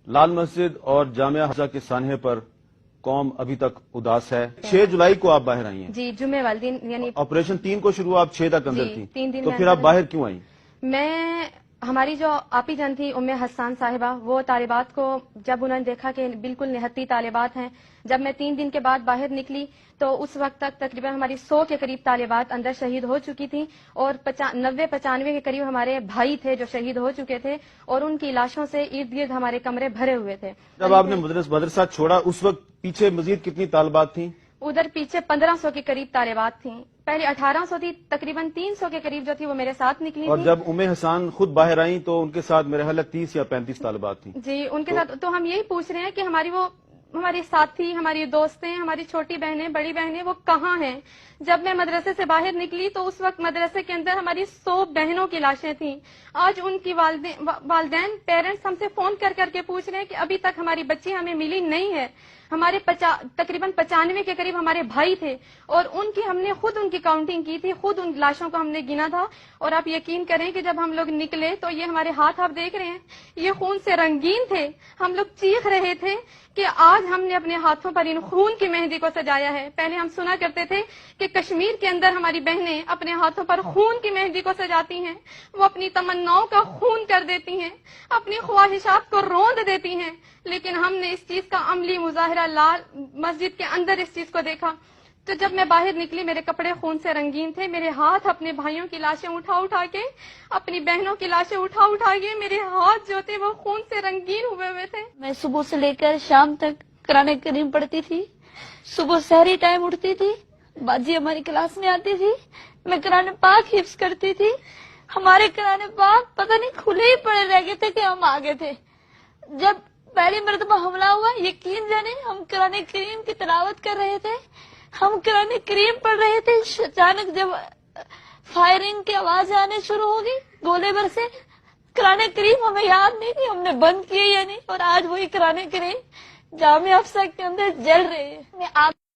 لال مسجد اور جامعہ حفظہ کے سانحے پر قوم ابھی تک اداس ہے. 6 جولائی کو آپ باہر آئی ہیں جی، جمعے والے دن، یعنی آپریشن 3 کو شروع، آپ 6 تک اندر جی، 3 تھیں، دن تو میں پھر آپ اندر باہر کیوں آئیں؟ میں ہماری جو آپی جان تھی ام حسان صاحبہ، وہ طالبات کو جب انہوں نے دیکھا کہ بالکل نہتی طالبات ہیں، جب میں 3 دن کے بعد باہر نکلی تو اس وقت تک تقریباً ہماری 100 کے قریب طالبات اندر شہید ہو چکی تھیں، اور 90-95 کے قریب ہمارے بھائی تھے جو شہید ہو چکے تھے، اور ان کی لاشوں سے ارد گرد ہمارے کمرے بھرے ہوئے تھے. جب آپ نے مدرسہ چھوڑا اس وقت پیچھے مزید کتنی طالبات تھیں؟ ادھر پیچھے 1500 کے قریب طالبات تھیں، پہلے 1800 تھی، تقریباً 300 کے قریب جو تھی وہ میرے ساتھ نکلی اور تھی. جب ام حسان خود باہر آئیں تو ان کے ساتھ میرے خیال ہے 30 یا 35 طالبات تھیں. جی، ان کے ساتھ تو ہم یہی پوچھ رہے ہیں کہ ہماری ساتھی، ہماری دوستیں، ہماری چھوٹی بہنیں، بڑی بہنیں وہ کہاں ہیں؟ جب میں مدرسے سے باہر نکلی تو اس وقت مدرسے کے اندر ہماری 100 بہنوں کی لاشیں تھیں. آج ان کی والدین پیرنٹس ہم سے فون کر کے پوچھ رہے ہیں کہ ابھی تک ہماری بچی ہمیں ملی نہیں ہے. ہمارے تقریباً 95 کے قریب ہمارے بھائی تھے، اور ہم نے خود ان کی کاؤنٹنگ کی تھی، خود ان لاشوں کو ہم نے گنا تھا. اور آپ یقین کریں کہ جب ہم لوگ نکلے تو یہ ہمارے ہاتھ آپ دیکھ رہے ہیں، یہ خون سے رنگین تھے. ہم لوگ چیخ رہے تھے کہ آج ہم نے اپنے ہاتھوں پر ان خون کی مہندی کو سجایا ہے. پہلے ہم سنا کرتے تھے کہ کشمیر کے اندر ہماری بہنیں اپنے ہاتھوں پر خون کی مہندی کو سجاتی ہیں، وہ اپنی تمناؤں کا خون کر دیتی ہیں، اپنی خواہشات کو روند دیتی ہیں. لیکن ہم نے اس چیز کا عملی مظاہرہ لال مسجد کے اندر اس چیز کو دیکھا. تو جب میں باہر نکلی میرے کپڑے خون سے رنگین تھے، میرے ہاتھ اپنے بھائیوں کی لاشیں اٹھا کے، اپنی بہنوں کی لاشیں اٹھا کے، میرے ہاتھ جو تھے وہ خون سے رنگین ہوئے تھے. میں صبح سے لے کر شام تک قرآن کریم پڑھتی تھی. صبح سحری ٹائم اٹھتی تھی، باجی ہماری کلاس میں آتی تھی، میں قرآن پاک حفظ کرتی تھی. ہمارے قرآن پاک پتہ نہیں کھلے ہی پڑے رہ گئے تھے کہ ہم آگے تھے. جب پہلی مرتبہ حملہ ہوا، یقین جانے ہم قرآن کریم کی تلاوت کر رہے تھے، ہم قرآن کریم پڑھ رہے تھے، اچانک جب فائرنگ کی آوازیں آنے شروع ہوگی، گولے برسے. قرآن کریم ہمیں یاد نہیں تھی ہم نے بند کیے یا نہیں، اور آج وہی قرآن کریم جامعہ حفظہ کے اندر جل رہے ہیں.